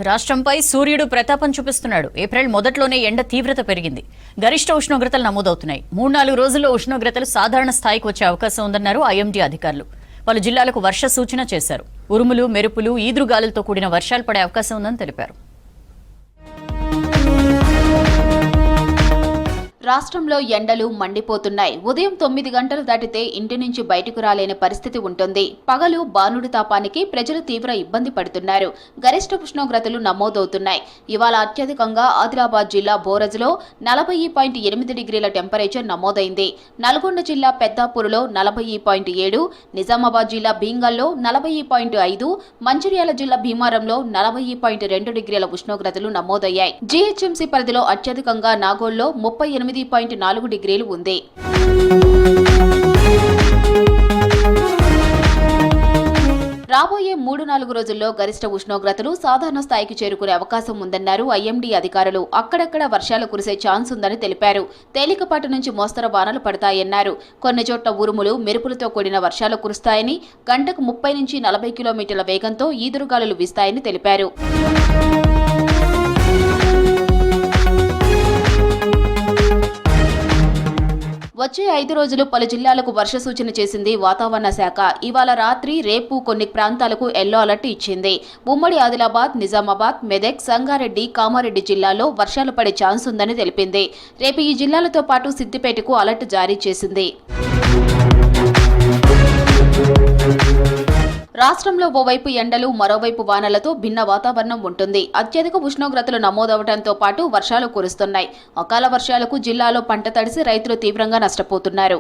రాష్ట్రంపై సూర్యుడు ప్రతాపం చూపిస్తున్నాడు. ఏప్రిల్ మొదట్లోనే ఎండ తీవ్రత పెరిగింది. గరిష్ట ఉష్ణోగ్రతలు నమోదవుతున్నాయి. 3-4 రోజుల్లో ఉష్ణోగ్రతలు సాధారణ స్థాయికి వచ్చే అవకాశం ఉందన్నారు ఐఎండీ అధికారులు. పలు జిల్లాలకు వర్ష సూచన చేశారు. ఉరుములు, మెరుపులు, ఈదురుగాలులతో కూడిన వర్షాలు పడే అవకాశం ఉందని తెలిపారు. రాష్ట్రంలో ఎండలు మండిపోతున్నాయి. ఉదయం 9 గంటలు దాటితే ఇంటి నుంచి బయటకు రాలేని పరిస్థితి ఉంటుంది. పగలు బానుడి తాపానికి ప్రజలు తీవ్ర ఇబ్బంది పడుతున్నారు. గరిష్ట ఉష్ణోగ్రతలు నమోదవుతున్నాయి. ఇవాళ అత్యధికంగా ఆదిలాబాద్ జిల్లా బోరజ్లో 40.8 డిగ్రీల టెంపరేచర్ నమోదైంది. నల్గొండ జిల్లా పెద్దాపూర్లో 40.7, నిజామాబాద్ జిల్లా భీంగల్లో 40.5, మంచిర్యాల జిల్లా భీమారంలో 40.2 డిగ్రీల ఉష్ణోగ్రతలు నమోదయ్యాయి. జీహెచ్ఎంసీ పరిధిలో అత్యధికంగా నాగోల్లో 38.4 డిగ్రీలు ఉంది. రాబోయే 3-4 రోజుల్లో గరిష్ట ఉష్ణోగ్రతలు సాధారణ స్థాయికి చేరుకునే అవకాశం ఉందన్నారు ఐఎండీ అధికారులు. అక్కడక్కడ వర్షాలు కురిసే ఛాన్స్ ఉందని తెలిపారు. తేలికపాటి నుంచి మోస్తరు వానలు పడతాయన్నారు. కొన్ని చోట్ల ఉరుములు, మెరుపులతో కూడిన వర్షాలు కురుస్తాయని, గంటకు 30 నుంచి 40 కిలోమీటర్ల వేగంతో ఈదురుగాలులు వీస్తాయని తెలిపారు. వచ్చే 5 రోజులు పలు జిల్లాలకు వర్ష సూచన చేసింది వాతావరణ శాఖ. ఇవాళ రాత్రి, రేపు కొన్ని ప్రాంతాలకు ఎల్లో అలర్ట్ ఇచ్చింది. ఉమ్మడి ఆదిలాబాద్, నిజామాబాద్, మెదక్, సంగారెడ్డి, కామారెడ్డి జిల్లాల్లో వర్షాలు పడే ఛాన్స్ ఉందని తెలిపింది. రేపు ఈ జిల్లాలతో పాటు సిద్దిపేటకు అలర్ట్ జారీ చేసింది. రాష్ట్రంలో ఓవైపు ఎండలు, మరోవైపు వానలతో భిన్న వాతావరణం ఉంటుంది. అత్యధిక ఉష్ణోగ్రతలు నమోదవడంతో పాటు వర్షాలు కురుస్తున్నాయి. అకాల వర్షాలకు జిల్లాలో పంట తడిసి రైతులు తీవ్రంగా నష్టపోతున్నారు.